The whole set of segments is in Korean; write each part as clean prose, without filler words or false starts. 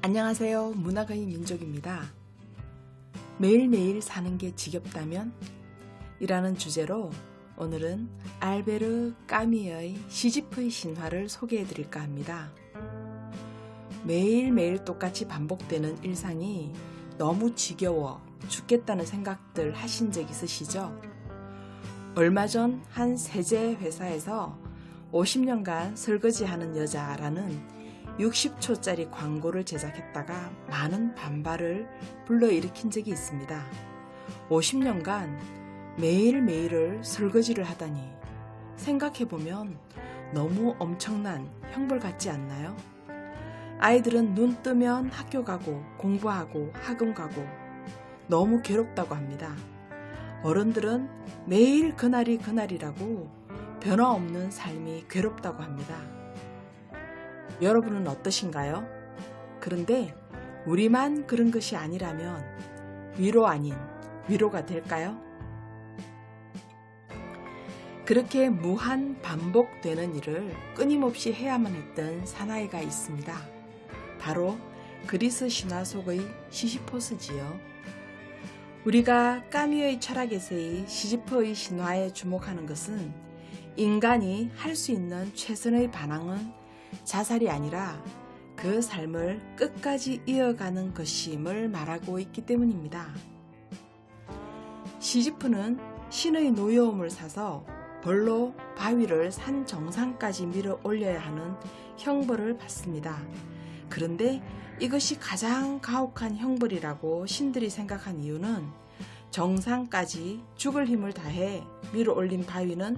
안녕하세요. 문학의 민족입니다. 매일매일 사는 게 지겹다면? 이라는 주제로 오늘은 알베르 까미의 시지프의 신화를 소개해 드릴까 합니다. 매일매일 똑같이 반복되는 일상이 너무 지겨워 죽겠다는 생각들 하신 적 있으시죠? 얼마 전 한 세제 회사에서 50년간 설거지하는 여자라는 60초짜리 광고를 제작했다가 많은 반발을 불러일으킨 적이 있습니다. 50년간 매일매일을 설거지를 하다니 생각해보면 너무 엄청난 형벌 같지 않나요? 아이들은 눈 뜨면 학교 가고 공부하고 학원 가고 너무 괴롭다고 합니다. 어른들은 매일 그날이 그날이라고 변화없는 삶이 괴롭다고 합니다. 여러분은 어떠신가요? 그런데 우리만 그런 것이 아니라면 위로 아닌 위로가 될까요? 그렇게 무한 반복되는 일을 끊임없이 해야만 했던 사나이가 있습니다. 바로 그리스 신화 속의 시시포스지요. 우리가 까미의 철학에서의 시지프의 신화에 주목하는 것은 인간이 할 수 있는 최선의 반항은 자살이 아니라 그 삶을 끝까지 이어가는 것임을 말하고 있기 때문입니다. 시지프는 신의 노여움을 사서 벌로 바위를 산 정상까지 밀어 올려야 하는 형벌을 받습니다. 그런데 이것이 가장 가혹한 형벌이라고 신들이 생각한 이유는 정상까지 죽을 힘을 다해 밀어 올린 바위는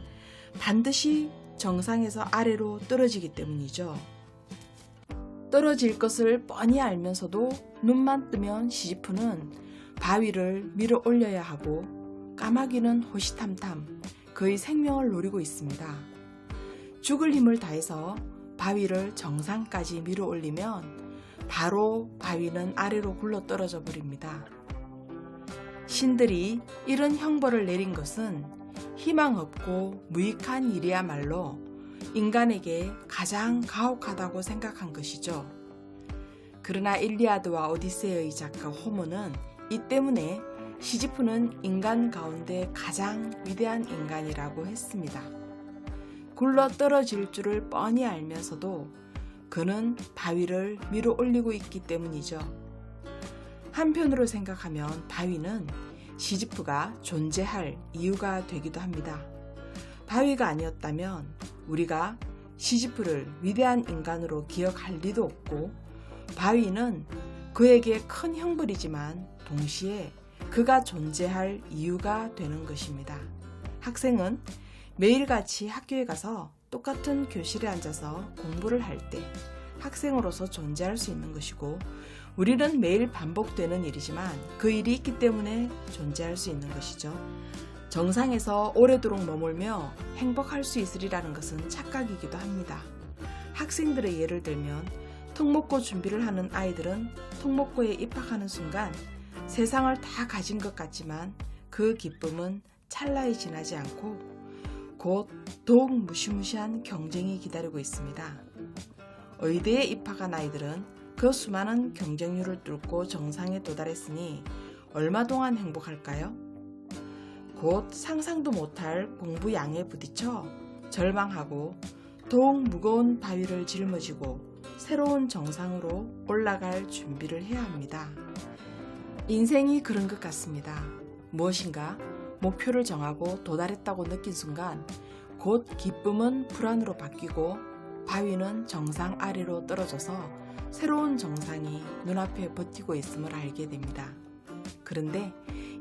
반드시 정상에서 아래로 떨어지기 때문이죠. 떨어질 것을 뻔히 알면서도 눈만 뜨면 시지프는 바위를 밀어 올려야 하고 까마귀는 호시탐탐 그의 생명을 노리고 있습니다. 죽을 힘을 다해서 바위를 정상까지 밀어 올리면 바로 바위는 아래로 굴러 떨어져 버립니다. 신들이 이런 형벌을 내린 것은 희망 없고 무익한 일이야말로 인간에게 가장 가혹하다고 생각한 것이죠. 그러나 일리아드와 오디세이의 작가 호머는 이 때문에 시지프는 인간 가운데 가장 위대한 인간이라고 했습니다. 굴러 떨어질 줄을 뻔히 알면서도 그는 바위를 밀어 올리고 있기 때문이죠. 한편으로 생각하면 바위는 시지프가 존재할 이유가 되기도 합니다. 바위가 아니었다면 우리가 시지프를 위대한 인간으로 기억할 리도 없고 바위는 그에게 큰 형벌이지만 동시에 그가 존재할 이유가 되는 것입니다. 학생은 매일같이 학교에 가서 똑같은 교실에 앉아서 공부를 할 때 학생으로서 존재할 수 있는 것이고 우리는 매일 반복되는 일이지만 그 일이 있기 때문에 존재할 수 있는 것이죠. 정상에서 오래도록 머물며 행복할 수 있으리라는 것은 착각이기도 합니다. 학생들의 예를 들면 특목고 준비를 하는 아이들은 특목고에 입학하는 순간 세상을 다 가진 것 같지만 그 기쁨은 찰나에 지나지 않고 곧 더욱 무시무시한 경쟁이 기다리고 있습니다. 의대에 입학한 아이들은 그 수많은 경쟁률을 뚫고 정상에 도달했으니 얼마 동안 행복할까요? 곧 상상도 못할 공부 양에 부딪혀 절망하고 더욱 무거운 바위를 짊어지고 새로운 정상으로 올라갈 준비를 해야 합니다. 인생이 그런 것 같습니다. 무엇인가 목표를 정하고 도달했다고 느낀 순간 곧 기쁨은 불안으로 바뀌고 바위는 정상 아래로 떨어져서 새로운 정상이 눈앞에 버티고 있음을 알게 됩니다. 그런데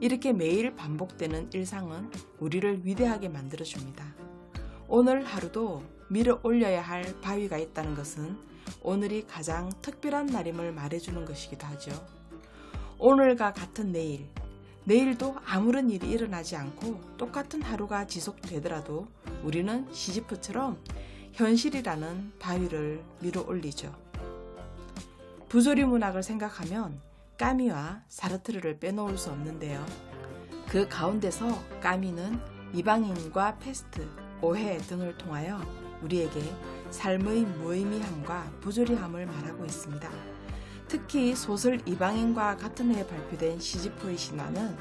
이렇게 매일 반복되는 일상은 우리를 위대하게 만들어줍니다. 오늘 하루도 밀어 올려야 할 바위가 있다는 것은 오늘이 가장 특별한 날임을 말해주는 것이기도 하죠. 오늘과 같은 내일, 내일도 아무런 일이 일어나지 않고 똑같은 하루가 지속되더라도 우리는 시지프처럼 현실이라는 바위를 밀어 올리죠. 부조리 문학을 생각하면 까미와 사르트르를 빼놓을 수 없는데요. 그 가운데서 까미는 이방인과 패스트, 오해 등을 통하여 우리에게 삶의 무의미함과 부조리함을 말하고 있습니다. 특히 소설 이방인과 같은 해에 발표된 시지포의 신화는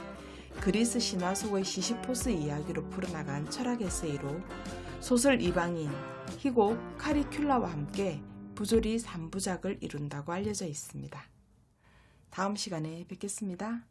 그리스 신화 속의 시시포스 이야기로 풀어나간 철학 에세이로 소설 이방인, 희곡 카리큘라와 함께 부조리 3부작을 이룬다고 알려져 있습니다. 다음 시간에 뵙겠습니다.